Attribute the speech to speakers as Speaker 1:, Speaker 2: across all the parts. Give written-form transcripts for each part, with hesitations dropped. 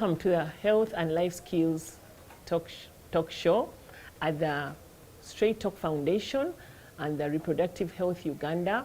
Speaker 1: Welcome to the Health and Life Skills talk show at the Straight Talk Foundation and the Reproductive Health Uganda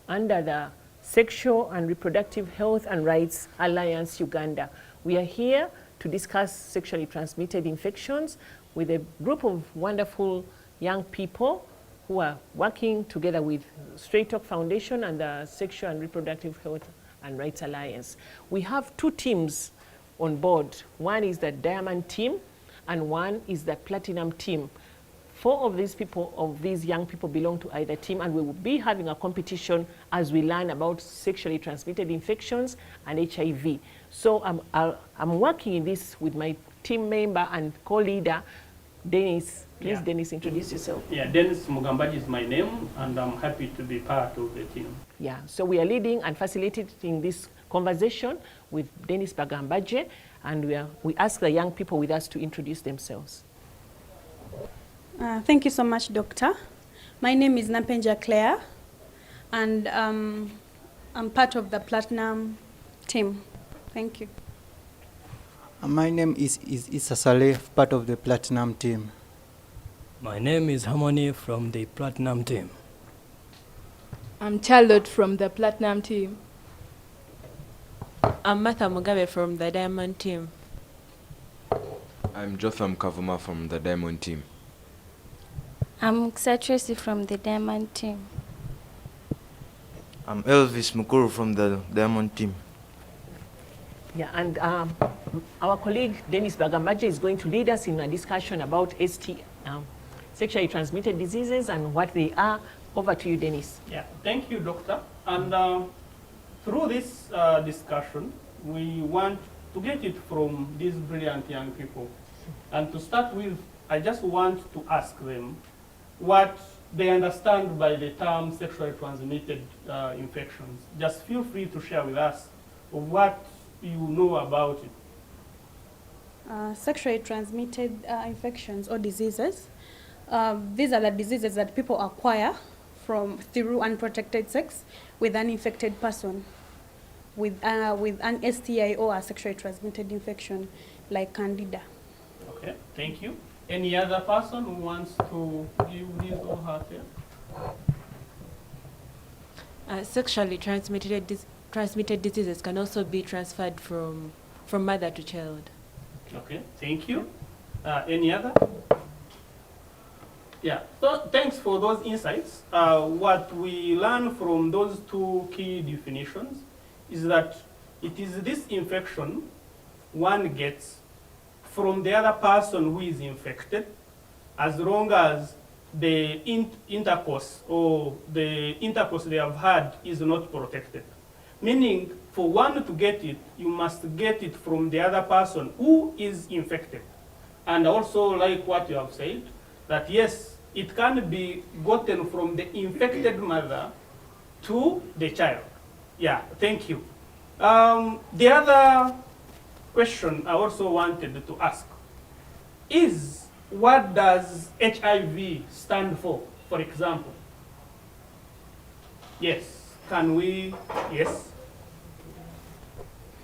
Speaker 1: under the Sexual and Reproductive Health and Rights Alliance Uganda. We are here to discuss sexually transmitted infections with a group of wonderful young people who are working together with Straight Talk Foundation and the Sexual and Reproductive Health and Rights Alliance. We have two teams on board. One is the Diamond team and one is the Platinum team. 4 of these people, of these young people, belong to either team, and we will be having a competition as we learn about sexually transmitted infections and HIV. So I'm working in this with my team member and co-leader, Dennis. Please, Dennis, introduce yourself.
Speaker 2: Yeah, Dennis Mugambaji is my name, and I'm happy to be part of the team.
Speaker 1: Yeah, so we are leading and facilitating this conversation with Dennis Bagambaje, and we ask the young people with us to introduce themselves.
Speaker 3: Thank you so much, Doctor. My name is Napenja Claire, and I'm part of the Platinum team. Thank you.
Speaker 4: My name is Issa Saleh, part of the Platinum team.
Speaker 5: My name is Harmony from the Platinum team.
Speaker 6: I'm Charlotte from the Platinum team.
Speaker 7: I'm Martha Mugabe from the Diamond team.
Speaker 8: I'm Jotham Kavuma from the Diamond team.
Speaker 9: I'm Tracy from the Diamond team.
Speaker 10: I'm Elvis Mukuru from the Diamond team.
Speaker 1: Yeah, and our colleague Dennis Bagambaje is going to lead us in a discussion about sexually transmitted diseases and what they are. Over to you, Dennis.
Speaker 2: Yeah, thank you, Doctor. And through this discussion, we want to get it from these brilliant young people. And to start with, I just want to ask them what they understand by the term sexually transmitted infections. Just feel free to share with us what you know about it.
Speaker 3: Sexually transmitted infections or diseases. These are the diseases that people acquire through unprotected sex with an infected person, with an STI or a sexually transmitted infection like Candida.
Speaker 2: Okay, thank you. Any other person who wants to give his or her take?
Speaker 7: Sexually transmitted diseases can also be transferred from mother to child.
Speaker 2: Okay, thank you. Any other? Yeah, so thanks for those insights. What we learn from those 2 key definitions is that it is this infection one gets from the other person who is infected, as long as the intercourse or the intercourse they have had is not protected. Meaning, for one to get it, you must get it from the other person who is infected. And also, like what you have said, that yes, it can be gotten from the infected mother to the child. Yeah, thank you. The other question I also wanted to ask is, what does HIV stand for example? Yes, can we, yes?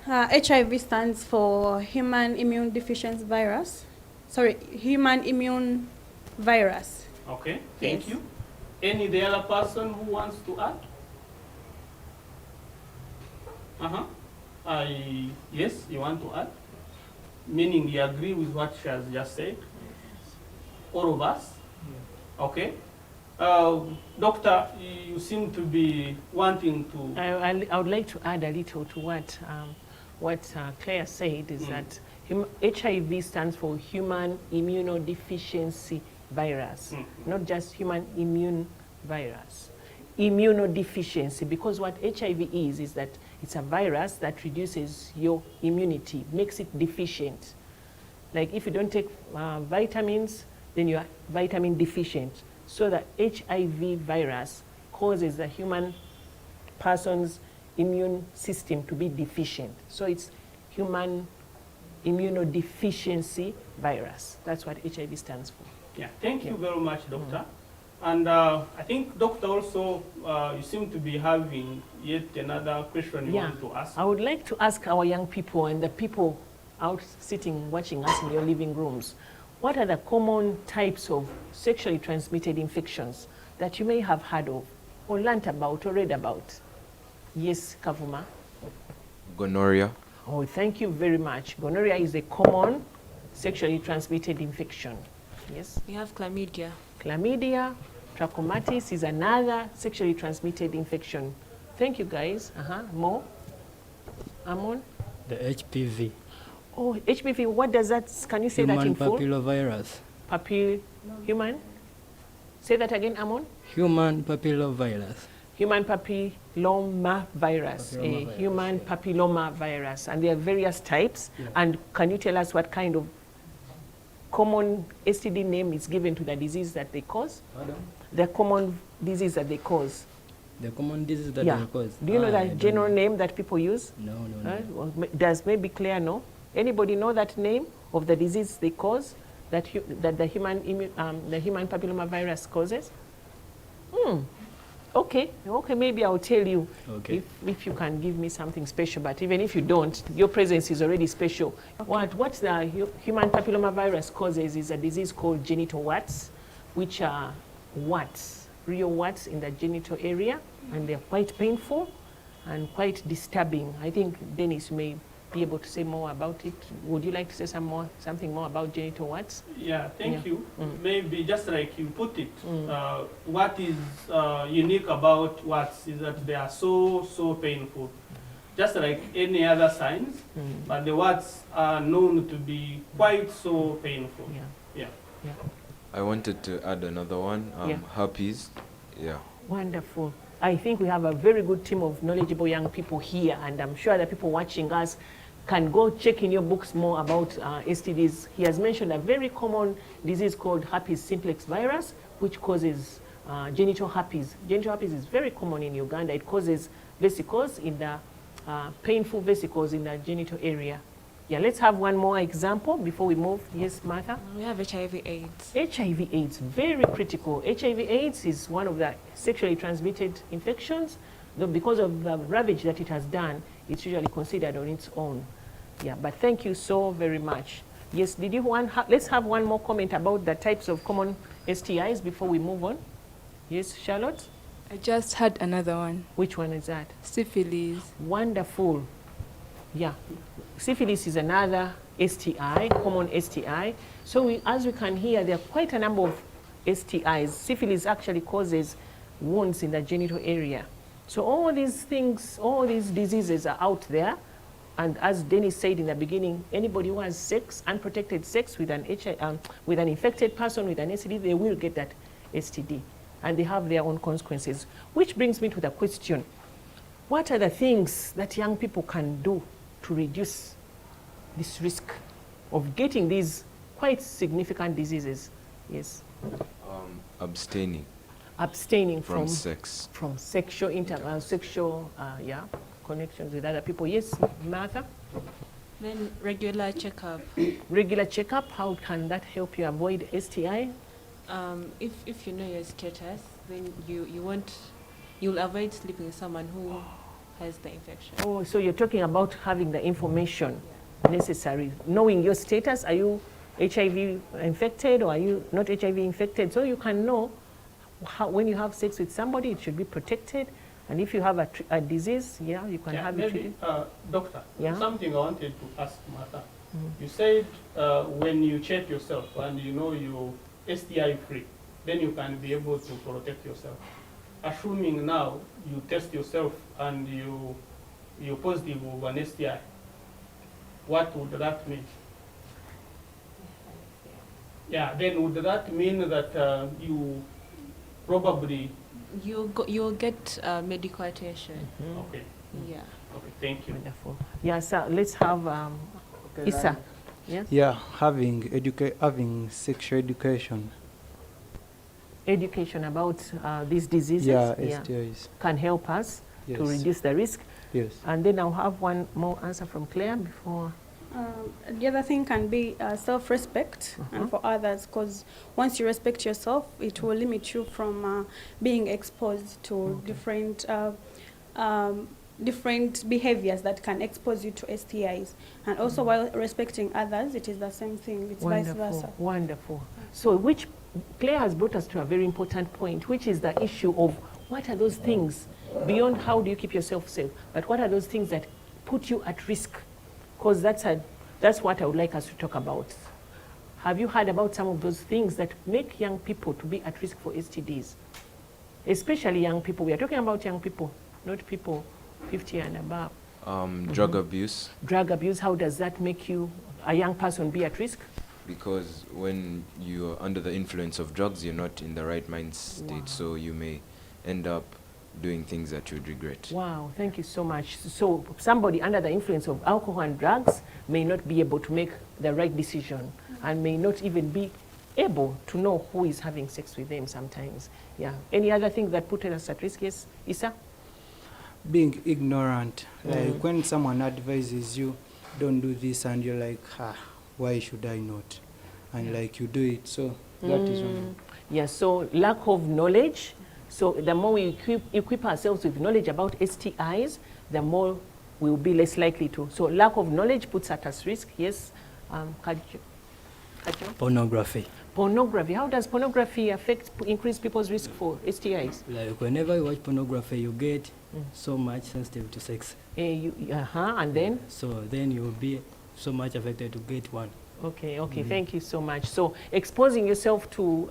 Speaker 3: HIV stands for human immune deficiency virus. Sorry, human immune virus.
Speaker 2: Okay, thank
Speaker 3: Yes.
Speaker 2: you. Any the other person who wants to add? Yes, you want to add? Meaning you agree with what she has just said? All of us? Okay. Doctor, you seem to be wanting to...
Speaker 1: I would like to add a little to what Claire said, is that HIV stands for human immunodeficiency virus, not just human immune virus. Immunodeficiency, because what HIV is that it's a virus that reduces your immunity, makes it deficient. Like if you don't take vitamins, then you are vitamin deficient. So the HIV virus causes the human person's immune system to be deficient. So it's human immunodeficiency virus. That's what HIV stands for.
Speaker 2: Yeah, thank you very much, Doctor. And I think, Doctor, also you seem to be having yet another question you want to ask.
Speaker 1: I would like to ask our young people and the people out sitting watching us in your living rooms, what are the common types of sexually transmitted infections that you may have heard of or learnt about or read about? Yes, Kavuma.
Speaker 8: Gonorrhea.
Speaker 1: Oh, thank you very much. Gonorrhea is a common sexually transmitted infection. Yes.
Speaker 7: We have chlamydia.
Speaker 1: Chlamydia, trachomatis is another sexually transmitted infection. Thank you, guys. More? Amon?
Speaker 5: The HPV.
Speaker 1: Oh, HPV, what does that, can you say that in full?
Speaker 5: Human papillovirus.
Speaker 1: Human? Say that again, Amon?
Speaker 5: Human papillovirus.
Speaker 1: Human papilloma virus, human papilloma virus. And there are various types.
Speaker 5: Yeah.
Speaker 1: And can you tell us what kind of common STD name is given to the disease that they cause?
Speaker 5: Pardon?
Speaker 1: The common disease that they cause.
Speaker 5: The common disease that
Speaker 1: Yeah.
Speaker 5: they cause.
Speaker 1: Do you know
Speaker 5: I
Speaker 1: the
Speaker 5: don't
Speaker 1: general
Speaker 5: know.
Speaker 1: name that people use?
Speaker 5: No.
Speaker 1: Well, does maybe Claire know? Anybody know that name of the disease they cause that the human papilloma virus causes? Okay, maybe I'll tell you
Speaker 5: Okay.
Speaker 1: if you can give me something special, but even if you don't, your presence is already special. Okay. What the human papilloma virus causes is a disease called genital warts, which are warts, real warts in the genital area, and they're quite painful and quite disturbing. I think Dennis may be able to say more about it. Would you like to say something more about genital warts?
Speaker 2: Yeah, thank
Speaker 1: Yeah.
Speaker 2: you. Maybe just like you put it, what is unique about warts is that they are so painful. Just like any other signs, but the warts are known to be quite so painful.
Speaker 1: Yeah.
Speaker 8: I wanted to add another one.
Speaker 1: Yeah.
Speaker 8: Herpes. Yeah.
Speaker 1: Wonderful. I think we have a very good team of knowledgeable young people here, and I'm sure that people watching us can go check in your books more about STDs. He has mentioned a very common disease called herpes simplex virus, which causes genital herpes. Genital herpes is very common in Uganda. It causes vesicles in the painful vesicles in the genital area. Yeah, let's have one more example before we move. Yes, Martha?
Speaker 7: We have HIV/AIDS.
Speaker 1: HIV/AIDS, very critical. HIV/AIDS is one of the sexually transmitted infections, though because of the ravage that it has done, it's usually considered on its own. Yeah, but thank you so very much. Yes, did you want, let's have one more comment about the types of common STIs before we move on. Yes, Charlotte?
Speaker 6: I just had another one.
Speaker 1: Which one is that?
Speaker 6: Syphilis.
Speaker 1: Wonderful. Yeah. Syphilis is another STI, common STI. So as we can hear, there are quite a number of STIs. Syphilis actually causes wounds in the genital area. So all these things, all these diseases are out there. And as Dennis said in the beginning, anybody who has sex, unprotected sex with an infected person with an STD, they will get that STD. And they have their own consequences. Which brings me to the question, what are the things that young people can do to reduce this risk of getting these quite significant diseases? Yes.
Speaker 8: Abstaining
Speaker 1: From
Speaker 8: sex.
Speaker 1: From sexual connections with other people. Yes, Martha?
Speaker 7: Then regular checkup.
Speaker 1: Regular checkup, how can that help you avoid STI?
Speaker 7: If you know your status, then you'll avoid sleeping with someone who has the infection.
Speaker 1: Oh, so you're talking about having the information necessary. Knowing your status, are you HIV infected or are you not HIV infected? So you can know how, when you have sex with somebody, it should be protected. And if you have a disease, you can have it treated.
Speaker 2: Doctor, something I wanted to ask Martha. You said when you check yourself and you know you're STI free, then you can be able to protect yourself. Assuming now you test yourself and you're positive of an STI, what would that mean? Yeah, then would that mean that you probably...
Speaker 7: You'll get medical attention.
Speaker 2: Okay.
Speaker 7: Yeah.
Speaker 2: Okay, thank you.
Speaker 1: Wonderful. Yeah, so let's have Issa. Yes?
Speaker 4: Yeah, having sexual education.
Speaker 1: Education about these diseases
Speaker 4: STIs.
Speaker 1: can help us to reduce the risk.
Speaker 4: Yes.
Speaker 1: And then I'll have one more answer from Claire before.
Speaker 3: The other thing can be self-respect and for others, because once you respect yourself, it will limit you from being exposed to different different behaviors that can expose you to STIs. And also while respecting others, it is the same thing. It's vice versa.
Speaker 1: Wonderful. So which Claire has brought us to a very important point, which is the issue of what are those things beyond how do you keep yourself safe, but what are those things that put you at risk? Because that's what I would like us to talk about. Have you heard about some of those things that make young people to be at risk for STDs? Especially young people. We are talking about young people, not people 50 and above.
Speaker 8: Drug abuse.
Speaker 1: Drug abuse, how does that make you, a young person, be at risk?
Speaker 8: Because when you're under the influence of drugs, you're not in the right mind state, so you may end up doing things that you'd regret.
Speaker 1: Wow, thank you so much. So somebody under the influence of alcohol and drugs may not be able to make the right decision and may not even be able to know who is having sex with them sometimes. Yeah. Any other thing that put us at risk? Yes, Issa?
Speaker 4: Being ignorant. Like when someone advises you, don't do this, and you're like, why should I not? And like you do it, so that is one.
Speaker 1: Yeah, so lack of knowledge. So the more we equip ourselves with knowledge about STIs, the more we will be less likely to. So lack of knowledge puts us at risk. Yes, Kajo?
Speaker 5: Pornography.
Speaker 1: Pornography. How does pornography increase people's risk for STIs?
Speaker 5: Like whenever you watch pornography, you get so much sensitive to sex.
Speaker 1: And then?
Speaker 5: So then you will be so much affected to get one.
Speaker 1: Okay, thank you so much. So exposing yourself to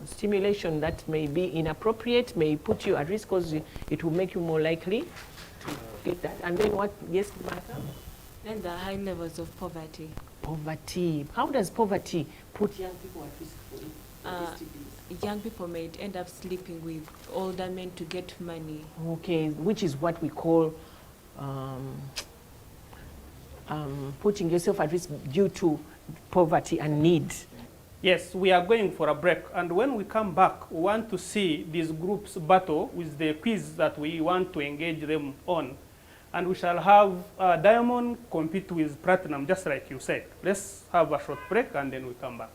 Speaker 1: stimulation that may be inappropriate may put you at risk because it will make you more likely to get that. And then what? Yes, Martha?
Speaker 7: Then the high levels of poverty.
Speaker 1: Poverty. How does poverty put young people at risk for STDs?
Speaker 7: Young people may end up sleeping with older men to get money.
Speaker 1: Okay, which is what we call putting yourself at risk due to poverty and need.
Speaker 2: Yes, we are going for a break, and when we come back, we want to see these groups battle with the quiz that we want to engage them on. And we shall have Diamond compete with Platinum, just like you said. Let's have a short break, and then we come back.